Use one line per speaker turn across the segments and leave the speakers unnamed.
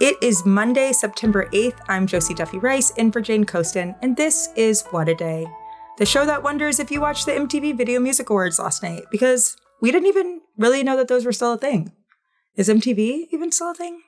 It is Monday, September 8th. I'm Josie Duffy Rice in for Jane Coaston, and this is What a Day, the show that wonders if you watched the MTV Video Music Awards last night, because we didn't even really know that those were still a thing. Is MTV even still a thing?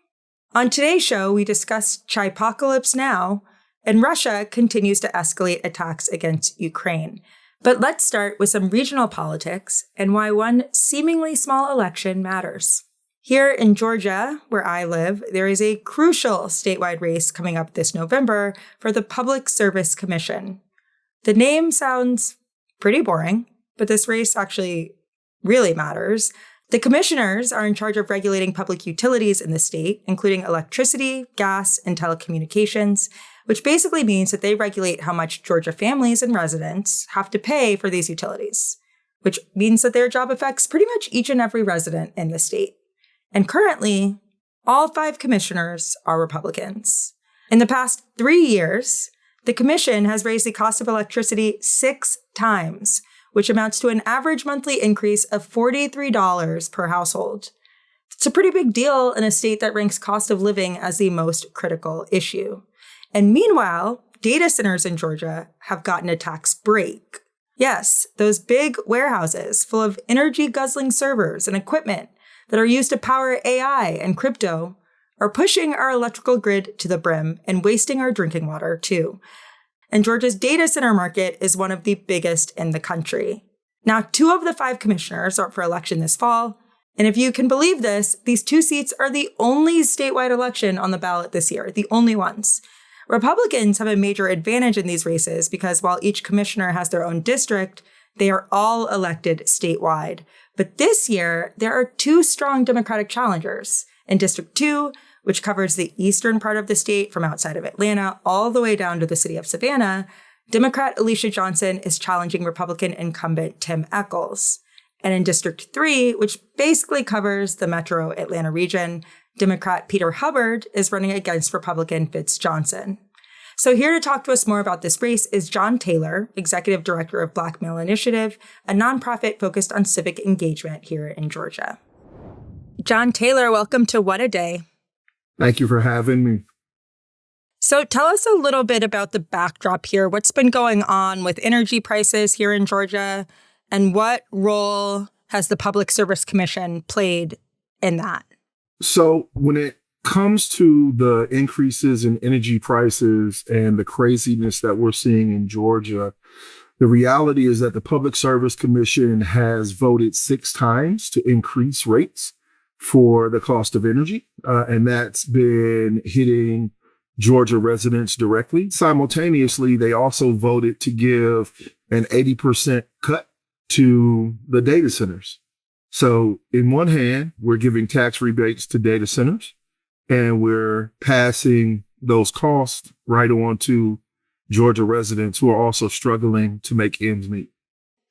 On today's show, we discuss CHI-POCALYPSE now, and Russia continues to escalate attacks against Ukraine. But let's start with some regional politics and why one seemingly small election matters. Here in Georgia, where I live, there is a crucial statewide race coming up this November for the Public Service Commission. The name sounds pretty boring, but this race actually really matters. The commissioners are in charge of regulating public utilities in the state, including electricity, gas, and telecommunications, which basically means that they regulate how much Georgia families and residents have to pay for these utilities, which means that their job affects pretty much each and every resident in the state. And currently, all 5 commissioners are Republicans. In the past 3 years, the commission has raised the cost of electricity 6 times, which amounts to an average monthly increase of $43 per household. It's a pretty big deal in a state that ranks cost of living as the most critical issue. And meanwhile, data centers in Georgia have gotten a tax break. Yes, those big warehouses full of energy-guzzling servers and equipment that are used to power AI and crypto are pushing our electrical grid to the brim and wasting our drinking water, too. And Georgia's data center market is one of the biggest in the country. Now, 2 of the 5 commissioners are up for election this fall. And if you can believe this, these 2 seats are the only statewide election on the ballot this year, the only ones. Republicans have a major advantage in these races because while each commissioner has their own district, they are all elected statewide. But this year, there are 2 strong Democratic challengers. In District 2, which covers the eastern part of the state from outside of Atlanta all the way down to the city of Savannah, Democrat Alicia Johnson is challenging Republican incumbent Tim Echols. And in District 3, which basically covers the metro Atlanta region, Democrat Peter Hubbard is running against Republican Fitz Johnson. So here to talk to us more about this race is John Taylor, Executive Director of Black Male Initiative, a nonprofit focused on civic engagement here in Georgia. John Taylor, welcome to What a Day.
Thank you for having me.
So tell us a little bit about the backdrop here. What's been going on with energy prices here in Georgia, and what role has the Public Service Commission played in that?
So when it comes to the increases in energy prices and the craziness that we're seeing in Georgia, the reality is that the Public Service Commission has voted 6 times to increase rates for the cost of energy. And that's been hitting Georgia residents directly. Simultaneously, they also voted to give an 80% cut to the data centers. So in one hand, we're giving tax rebates to data centers, and we're passing those costs right on to Georgia residents who are also struggling to make ends meet.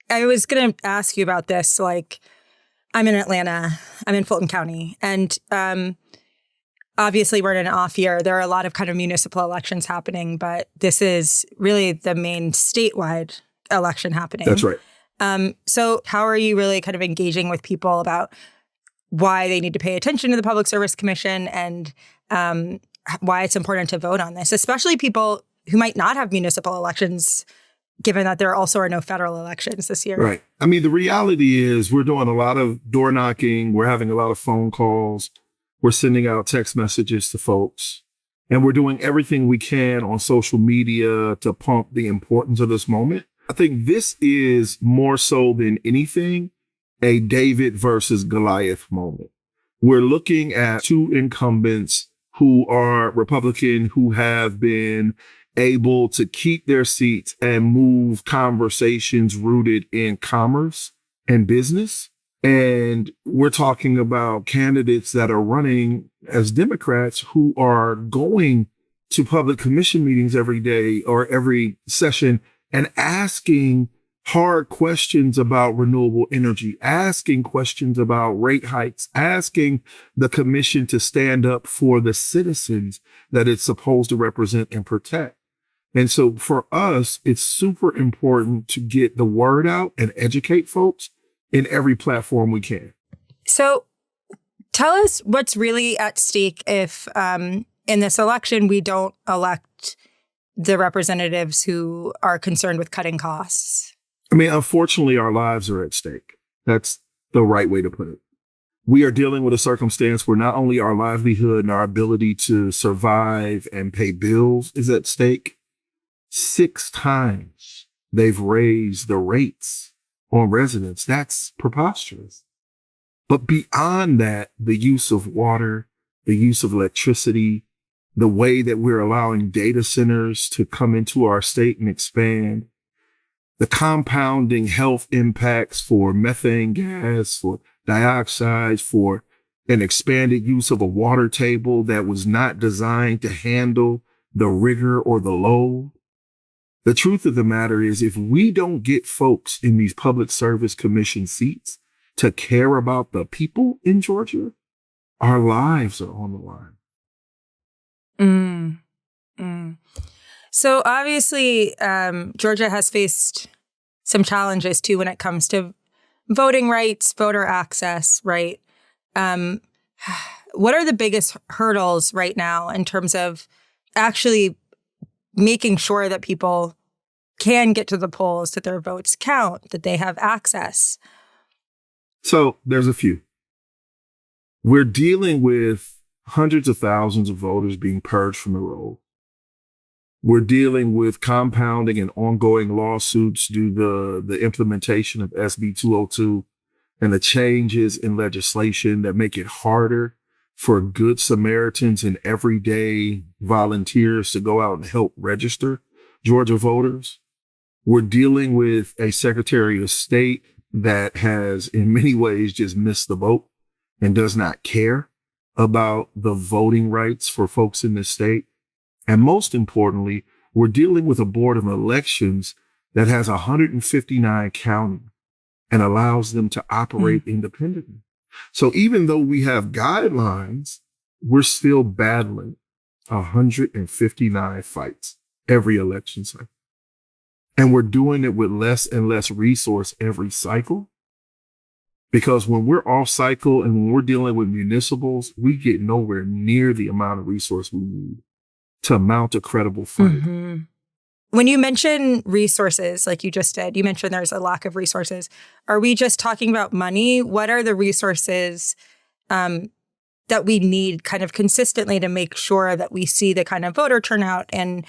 I was going to ask you about this. I'm in Atlanta, I'm in Fulton County, and obviously we're in an off year. There are a lot of kind of municipal elections happening, but this is really the main statewide election happening.
That's right.
So how are you really kind of engaging with people about why they need to pay attention to the Public Service Commission and why it's important to vote on this, especially people who might not have municipal elections, given that there also are no federal elections this year?
Right. I mean, the reality is we're doing a lot of door knocking. We're having a lot of phone calls. We're sending out text messages to folks. And we're doing everything we can on social media to pump the importance of this moment. I think this is more so than anything a David versus Goliath moment. We're looking at 2 incumbents who are Republican, who have been able to keep their seats and move conversations rooted in commerce and business. And we're talking about candidates that are running as Democrats who are going to public commission meetings every day or every session and asking hard questions about renewable energy, asking questions about rate hikes, asking the commission to stand up for the citizens that it's supposed to represent and protect. And so for us, it's super important to get the word out and educate folks in every platform we can.
So tell us what's really at stake if in this election, we don't elect the representatives who are concerned with cutting costs.
I mean, unfortunately, our lives are at stake. That's the right way to put it. We are dealing with a circumstance where not only our livelihood and our ability to survive and pay bills is at stake, 6 times they've raised the rates on residents. That's preposterous. But beyond that, the use of water, the use of electricity, the way that we're allowing data centers to come into our state and expand, the compounding health impacts for methane gas, for dioxides, for an expanded use of a water table that was not designed to handle the rigor or the load. The truth of the matter is, if we don't get folks in these public service commission seats to care about the people in Georgia, our lives are on the line.
So obviously, Georgia has faced some challenges too when it comes to voting rights, voter access, right? What are the biggest hurdles right now in terms of actually making sure that people can get to the polls, that their votes count, that they have access?
So there's a few. We're dealing with hundreds of thousands of voters being purged from the roll. We're dealing with compounding and ongoing lawsuits due to the implementation of SB 202 and the changes in legislation that make it harder for good Samaritans and everyday volunteers to go out and help register Georgia voters. We're dealing with a Secretary of State that has in many ways just missed the boat and does not care about the voting rights for folks in this state. And most importantly, we're dealing with a board of elections that has 159 counties and allows them to operate independently. So even though we have guidelines, we're still battling 159 fights every election cycle. And we're doing it with less and less resource every cycle. Because when we're off cycle and when we're dealing with municipals, we get nowhere near the amount of resource we need to mount a credible fight.
When you mention resources, like you just did, you mentioned there's a lack of resources. Are we just talking about money? What are the resources that we need kind of consistently to make sure that we see the kind of voter turnout and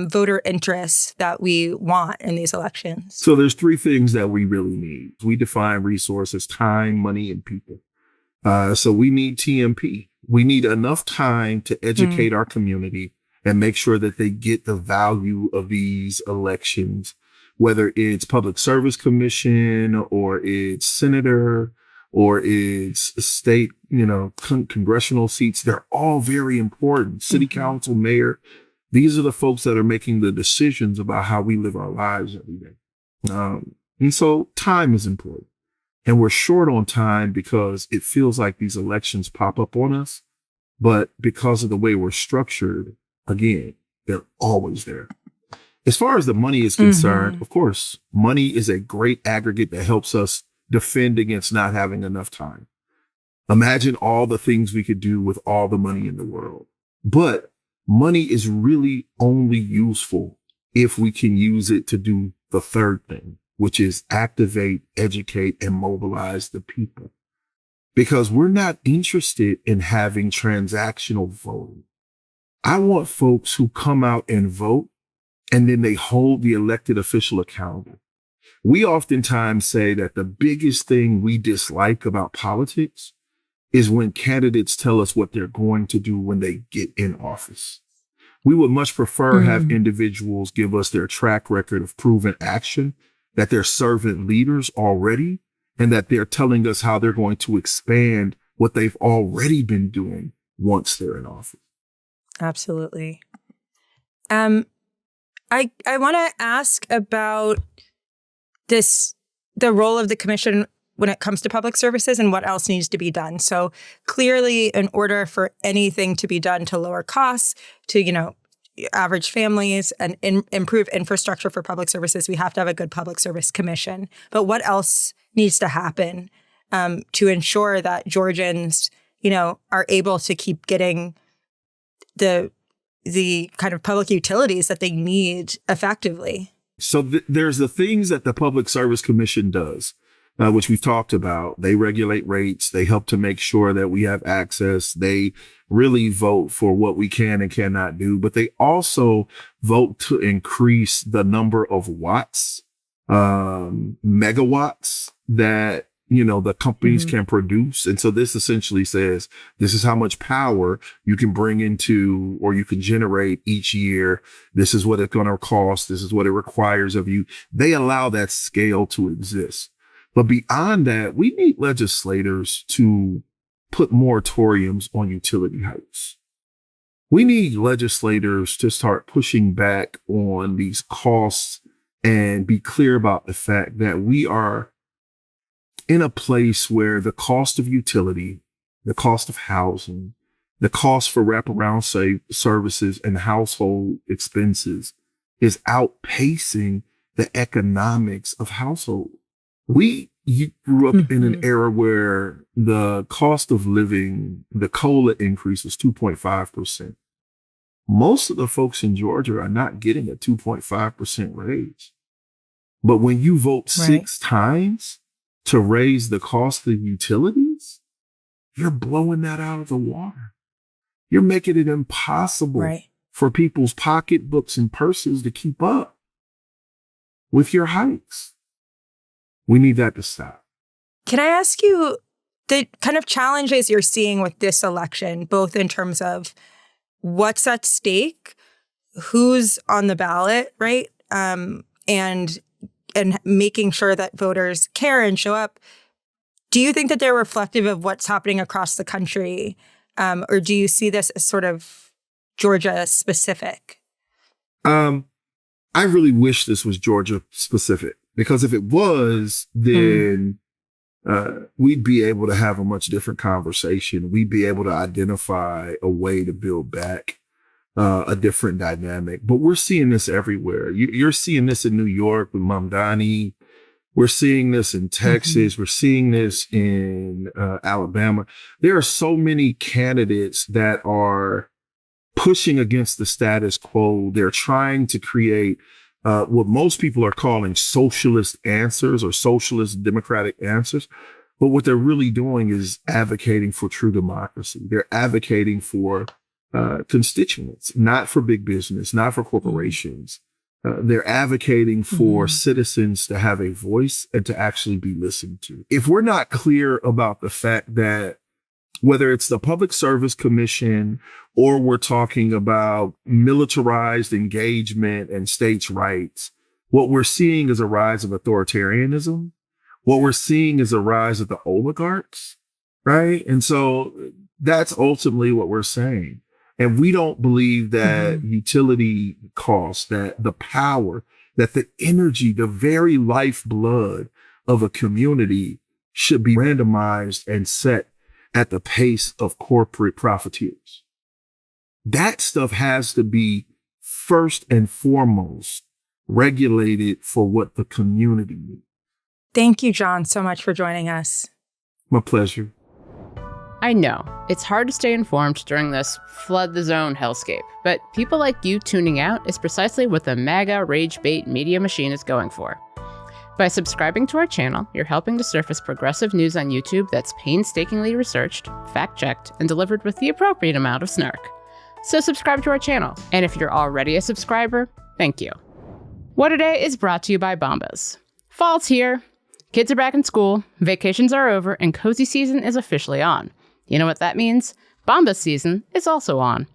voter interest that we want in these elections?
So there's 3 things that we really need. We define resources: time, money, and people. So we need TMP. We need enough time to educate our community and make sure that they get the value of these elections, whether it's Public Service Commission or it's senator or it's state, congressional seats. They're all very important. City council, mayor. These are the folks that are making the decisions about how we live our lives every day. And so time is important. And we're short on time because it feels like these elections pop up on us. But because of the way we're structured, again, they're always there. As far as the money is concerned, of course, money is a great aggregate that helps us defend against not having enough time. Imagine all the things we could do with all the money in the world. But money is really only useful if we can use it to do the third thing, which is activate, educate, and mobilize the people. Because we're not interested in having transactional voting. I want folks who come out and vote and then they hold the elected official accountable. We oftentimes say that the biggest thing we dislike about politics is when candidates tell us what they're going to do when they get in office. We would much prefer have individuals give us their track record of proven action, that they're servant leaders already, and that they're telling us how they're going to expand what they've already been doing once they're in office.
Absolutely. I want to ask about the role of the commission when it comes to public services and what else needs to be done. So clearly, in order for anything to be done to lower costs, to, average families and improve infrastructure for public services, we have to have a good public service commission. But what else needs to happen to ensure that Georgians, are able to keep getting the kind of public utilities that they need effectively.
So there's the things that the Public Service Commission does, which we've talked about. They regulate rates. They help to make sure that we have access. They really vote for what we can and cannot do, but they also vote to increase the number of watts, megawatts that, the companies can produce. And so this essentially says, this is how much power you can bring into, or you can generate each year. This is what it's going to cost. This is what it requires of you. They allow that scale to exist. But beyond that, we need legislators to put moratoriums on utility hikes. We need legislators to start pushing back on these costs and be clear about the fact that we are in a place where the cost of utility, the cost of housing, the cost for wraparound services and household expenses is outpacing the economics of household. You grew up in an era where the cost of living, the COLA increase was 2.5%. Most of the folks in Georgia are not getting a 2.5% raise. But when you vote 6 times to raise the cost of utilities, you're blowing that out of the water. You're making it impossible for people's pocketbooks and purses to keep up with your hikes. We need that to stop.
Can I ask you the kind of challenges you're seeing with this election, both in terms of what's at stake, who's on the ballot, right? And making sure that voters care and show up. Do you think that they're reflective of what's happening across the country? Or do you see this as sort of Georgia specific?
I really wish this was Georgia specific, because if it was, then we'd be able to have a much different conversation. We'd be able to identify a way to build back a different dynamic. But we're seeing this everywhere. You're seeing this in New York with Mamdani. We're seeing this in Texas. We're seeing this in Alabama. There are so many candidates that are pushing against the status quo. They're trying to create what most people are calling socialist answers or socialist democratic answers. But what they're really doing is advocating for true democracy. They're advocating for constituents, not for big business, not for corporations. They're advocating for citizens to have a voice and to actually be listened to. If we're not clear about the fact that whether it's the Public Service Commission or we're talking about militarized engagement and states' rights, what we're seeing is a rise of authoritarianism. What we're seeing is a rise of the oligarchs, right? And so that's ultimately what we're saying. And we don't believe that utility costs, that the power, that the energy, the very lifeblood of a community should be randomized and set at the pace of corporate profiteers. That stuff has to be first and foremost regulated for what the community needs.
Thank you, John, so much for joining us.
My pleasure.
I know, it's hard to stay informed during this flood the zone hellscape, but people like you tuning out is precisely what the MAGA rage bait media machine is going for. By subscribing to our channel, you're helping to surface progressive news on YouTube that's painstakingly researched, fact-checked, and delivered with the appropriate amount of snark. So subscribe to our channel, and if you're already a subscriber, thank you. What A Day is brought to you by Bombas. Fall's here, kids are back in school, vacations are over, and cozy season is officially on. You know what that means? Bombas season is also on.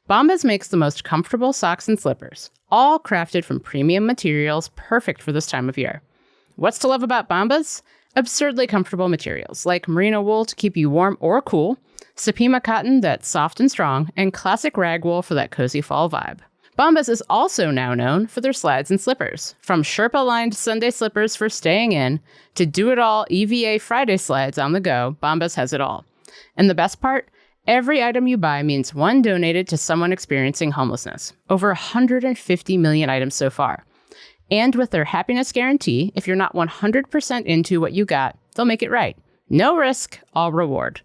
Bombas makes the most comfortable socks and slippers, all crafted from premium materials perfect for this time of year. What's to love about Bombas? Absurdly comfortable materials like merino wool to keep you warm or cool, Sapima cotton that's soft and strong, and classic rag wool for that cozy fall vibe. Bombas is also now known for their slides and slippers. From Sherpa-lined Sunday slippers for staying in to do-it-all EVA Friday slides on the go, Bombas has it all. And the best part? Every item you buy means one donated to someone experiencing homelessness. Over 150 million items so far. And with their happiness guarantee, if you're not 100% into what you got, they'll make it right. No risk, all reward.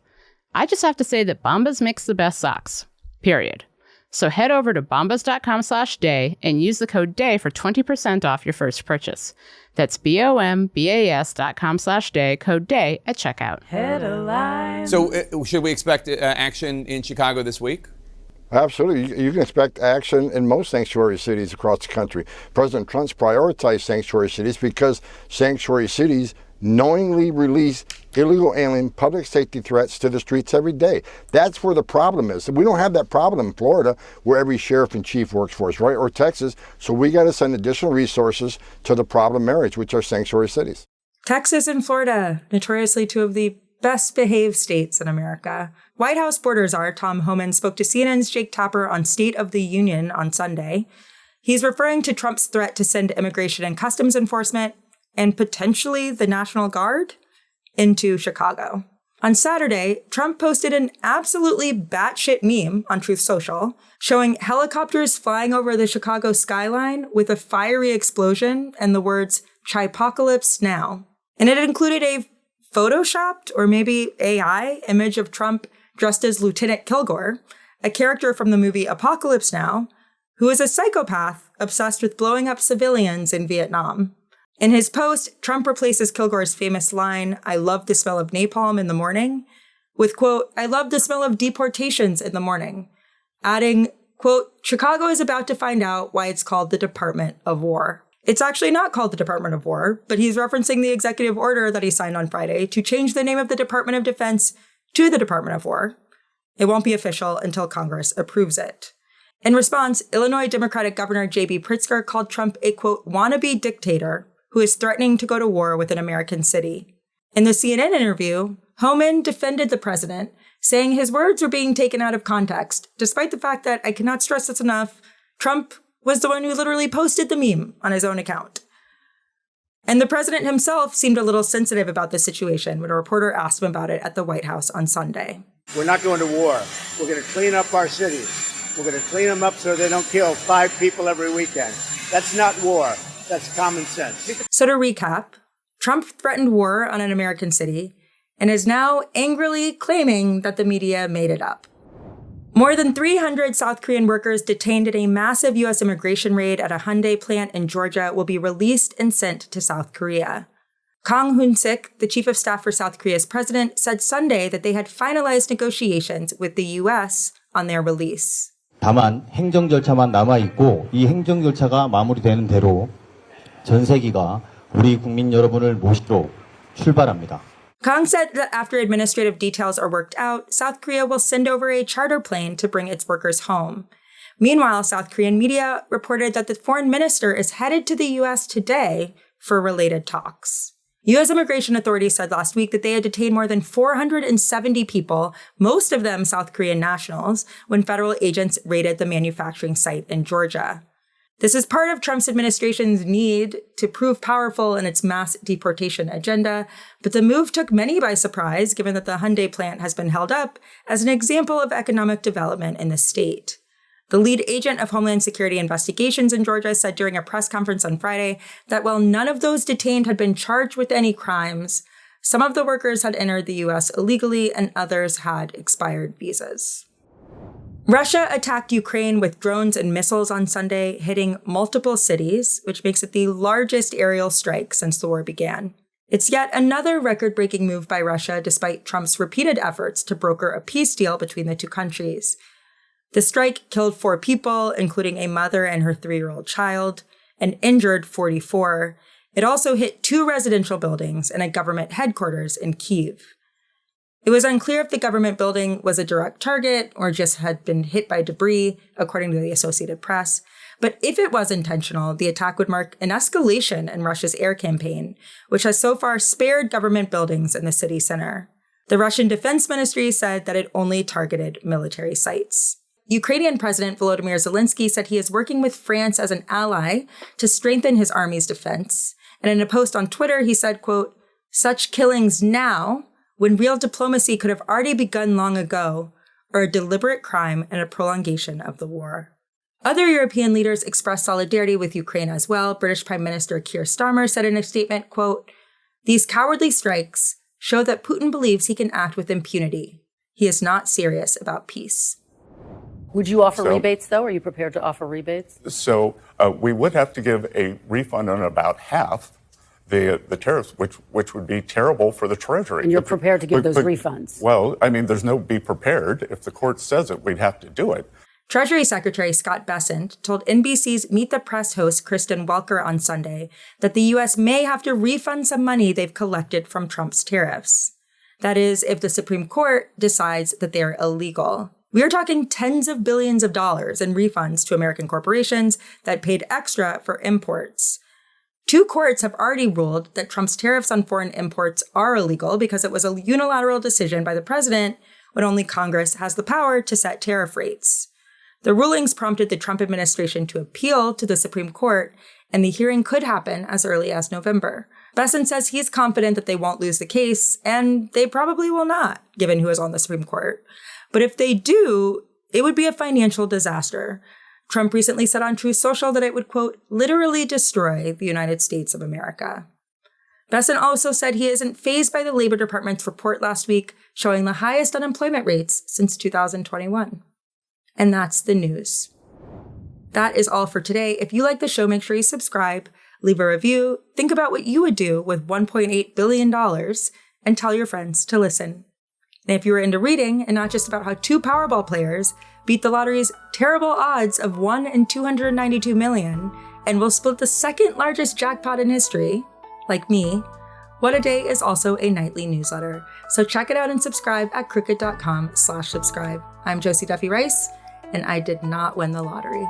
I just have to say that Bombas makes the best socks. Period. So head over to bombas.com/day and use the code DAY for 20% off your first purchase. That's bombas.com/day, code DAY at checkout.
Headlines.
So should we expect action in Chicago this week?
Absolutely. You can expect action in most sanctuary cities across the country. President Trump's prioritized sanctuary cities because sanctuary cities knowingly release illegal alien public safety threats to the streets every day. That's where the problem is. We don't have that problem in Florida where every sheriff and chief works for us, right? Or Texas. So we got to send additional resources to the problem areas, which are sanctuary cities.
Texas and Florida, notoriously two of the best behaved states in America. White House border czar Tom Homan spoke to CNN's Jake Tapper on State of the Union on Sunday. He's referring to Trump's threat to send Immigration and Customs Enforcement and potentially the National Guard into Chicago. On Saturday, Trump posted an absolutely batshit meme on Truth Social showing helicopters flying over the Chicago skyline with a fiery explosion and the words "CHI-POCALYPSE now." And it included a photoshopped or maybe AI image of Trump dressed as Lieutenant Kilgore, a character from the movie Apocalypse Now, who is a psychopath obsessed with blowing up civilians in Vietnam. In his post, Trump replaces Kilgore's famous line, "I love the smell of napalm in the morning," with, quote, "I love the smell of deportations in the morning," adding, quote, "Chicago is about to find out why it's called the Department of War." It's actually not called the Department of War, but he's referencing the executive order that he signed on Friday to change the name of the Department of Defense to the Department of War. It won't be official until Congress approves it. In response, Illinois Democratic Governor J.B. Pritzker called Trump a, quote, "wannabe dictator who is threatening to go to war with an American city." In the CNN interview, Homan defended the president, saying his words were being taken out of context, despite the fact that, I cannot stress this enough, Trump was the one who literally posted the meme on his own account. And the president himself seemed a little sensitive about the situation when a reporter asked him about it at the White House on Sunday.
We're not going to war. We're going to clean up our cities. We're going to clean them up so they don't kill 5 people every weekend. That's not war. That's common sense.
So to recap, Trump threatened war on an American city and is now angrily claiming that the media made it up. More than 300 South Korean workers detained in a massive U.S. immigration raid at a Hyundai plant in Georgia will be released and sent to South Korea. Kang Hoon-sik, the chief of staff for South Korea's president, said Sunday that they had finalized negotiations with the U.S. on their release.
다만 행정 절차만 남아 있고 이 행정 절차가 마무리되는 대로 전세기가 우리 국민 여러분을 모시러 출발합니다.
Kang said that after administrative details are worked out, South Korea will send over a charter plane to bring its workers home. Meanwhile, South Korean media reported that the foreign minister is headed to the U.S. today for related talks. U.S. immigration authorities said last week that they had detained more than 470 people, most of them South Korean nationals, when federal agents raided the manufacturing site in Georgia. This is part of Trump's administration's need to prove powerful in its mass deportation agenda, but the move took many by surprise, given that the Hyundai plant has been held up as an example of economic development in the state. The lead agent of Homeland Security investigations in Georgia said during a press conference on Friday that while none of those detained had been charged with any crimes, some of the workers had entered the U.S. illegally and others had expired visas. Russia attacked Ukraine with drones and missiles on Sunday, hitting multiple cities, which makes it the largest aerial strike since the war began. It's yet another record-breaking move by Russia, despite Trump's repeated efforts to broker a peace deal between the two countries. The strike killed 4 people, including a mother and her 3-year-old child, and injured 44. It also hit 2 residential buildings and a government headquarters in Kyiv. It was unclear if the government building was a direct target or just had been hit by debris, according to the Associated Press. But if it was intentional, the attack would mark an escalation in Russia's air campaign, which has so far spared government buildings in the city center. The Russian Defense Ministry said that it only targeted military sites. Ukrainian President Volodymyr Zelensky said he is working with France as an ally to strengthen his army's defense. And in a post on Twitter, he said, quote, "Such killings now, when real diplomacy could have already begun long ago, are a deliberate crime and a prolongation of the war." Other European leaders expressed solidarity with Ukraine as well. British Prime Minister Keir Starmer said in a statement, quote, "These cowardly strikes show that Putin believes he can act with impunity. He is not serious about peace."
Would you offer rebates, though? Are you prepared to offer rebates?
So we would have to give a refund on about half the tariffs, which would be terrible for the Treasury.
And you're prepared to give those refunds?
Well, I mean, there's no be prepared. If the court says it, we'd have to do it.
Treasury Secretary Scott Bessent told NBC's Meet the Press host Kristen Welker on Sunday that the U.S. may have to refund some money they've collected from Trump's tariffs. That is, if the Supreme Court decides that they're illegal. We are talking tens of billions of dollars in refunds to American corporations that paid extra for imports. 2 courts have already ruled that Trump's tariffs on foreign imports are illegal because it was a unilateral decision by the president when only Congress has the power to set tariff rates. The rulings prompted the Trump administration to appeal to the Supreme Court, and the hearing could happen as early as November. Bessent says he's confident that they won't lose the case, and they probably will not, given who is on the Supreme Court. But if they do, it would be a financial disaster. Trump recently said on Truth Social that it would, quote, literally destroy the United States of America. Bessent also said he isn't fazed by the Labor Department's report last week showing the highest unemployment rates since 2021. And that's the news. That is all for today. If you like the show, make sure you subscribe, leave a review, think about what you would do with $1.8 billion, and tell your friends to listen. And if you were into reading and not just about how 2 Powerball players beat the lottery's terrible odds of 1 in 292 million and will split the second largest jackpot in history, like me, What a Day is also a nightly newsletter. So check it out and subscribe at crooked.com/subscribe. I'm Josie Duffy Rice, and I did not win the lottery.